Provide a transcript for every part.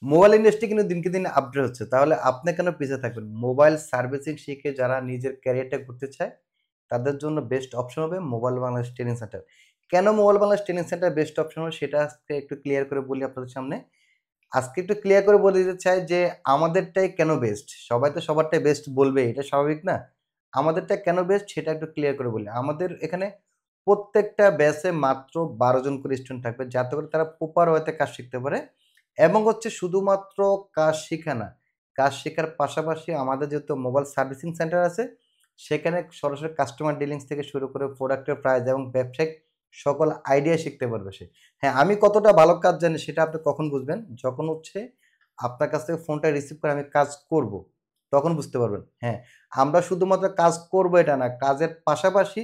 Mobile industry কিন্তু দিনকে দিন আপডেট হচ্ছে। তাহলে আপনি কেন পিছিয়ে থাকবেন? মোবাইল সার্ভিসিং শিখে যারা নিজের ক্যারিয়ারটা করতে চায়, তাদের জন্য বেস্ট অপশন হবে মোবাইল বাংলাদেশ ট্রেনিং সেন্টার। কেন mobile Bangladesh training centre best option হবে সেটা আজকে একটু ক্লিয়ার করে বলি আপনাদের সামনে। আজকে একটু ক্লিয়ার করে বলে দিতে চাই যে আমাদেরটাই কেন বেস্ট? সবাই তো সবারটাই বেস্ট বলবে, এটা স্বাভাবিক না? আমাদেরটা কেন বেস্ট সেটা একটু ক্লিয়ার করে বলি। আমাদের এখানে প্রত্যেকটা ব্যাচে মাত্র ১২ জন করে স্টুডেন্ট থাকবে যাতে করে তারা প্রপার ওয়েতে কাজ শিখতে পারে এবং হচ্ছে শুধুমাত্র কাজ শিখা না, কাজ শেখার পাশাপাশি আমাদের যেহেতু মোবাইল সার্ভিসিং সেন্টার আছে, সেখানে সরাসরি কাস্টমার ডিলিংস থেকে শুরু করে প্রোডাক্টের প্রাইস এবং ব্যবসায়িক সকল আইডিয়া শিখতে পারবে সে। হ্যাঁ, আমি কতটা ভালো কাজ জানি সেটা আপনি কখন বুঝবেন? যখন হচ্ছে আপনার কাছ থেকে ফোনটা রিসিভ করে আমি কাজ করব, তখন বুঝতে পারবেন। হ্যাঁ, আমরা শুধুমাত্র কাজ করব এটা না, কাজের পাশাপাশি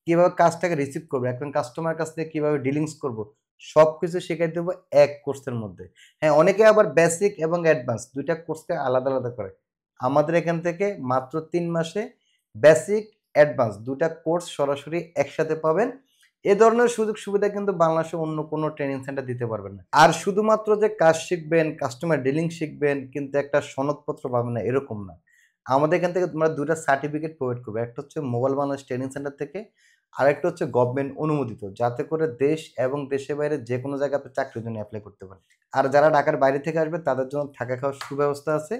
কিভাবে কাজটাকে রিসিভ করব, একজন কাস্টমারের কাছ থেকে কিভাবে ডিলিংস করব, সবকিছু শিখাই দেব এক কোর্সের মধ্যে। হ্যাঁ, অনেকে আবার বেসিক এবং অ্যাডভান্স ২ টা কোর্সকে আলাদা, আলাদা করে। আমাদের এখান থেকে মাত্র ৩ মাসে বেসিক, অ্যাডভান্স ২ টা কোর্স সরাসরি একসাথে পাবেন। এ ধরনের সুযোগ সুবিধা কিন্তু বাংলাদেশে অন্য কোনো ট্রেনিং সেন্টার দিতে পারবে না। আর শুধুমাত্র যে কাজ শিখবেন, কাস্টমার ডিলিং শিখবেন কিন্তু একটা সনদপত্র পাবেন না এরকম না। আমাদের এখান থেকে তোমরা ২ টা সার্টিফিকেট প্রোভাইড করবে। একটা হচ্ছে মোবাইল বাংলাদেশ ট্রেনিং সেন্টার থেকে, আরেকটা হচ্ছে গভর্নমেন্ট অনুমোদিত। যাতে করে দেশ এবং দেশের বাইরে যেকোনো জায়গায় আপনি চাকরির জন্য এপ্লাই করতে পারেন। আর যারা ঢাকার বাইরে থেকে আসবে তাদের জন্য থাকা খাওয়ার সুব্যবস্থা আছে।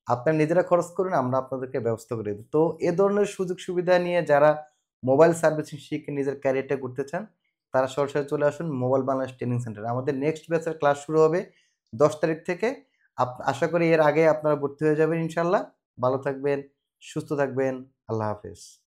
আপনারা নিজেরা খরচ করুন, আমরা আপনাদেরকে ব্যবস্থা করে দেব। তো এ ধরনের সুযোগ সুবিধা নিয়ে যারা মোবাইল সার্ভিসিং শিখে নিজের ক্যারিয়ারটা করতে চান, তারা সরাসরি চলে আসুন মোবাইল বাংলাদেশ ট্রেনিং সেন্টারে। আমাদের নেক্সট ব্যাচের ক্লাস শুরু হবে ১০ তারিখ থেকে। আশা করি এর আগে আপনারা ভর্তি হয়ে যাবেন ইনশাআল্লাহ। ভালো থাকবেন, সুস্থ থাকবেন। আল্লাহ হাফেজ।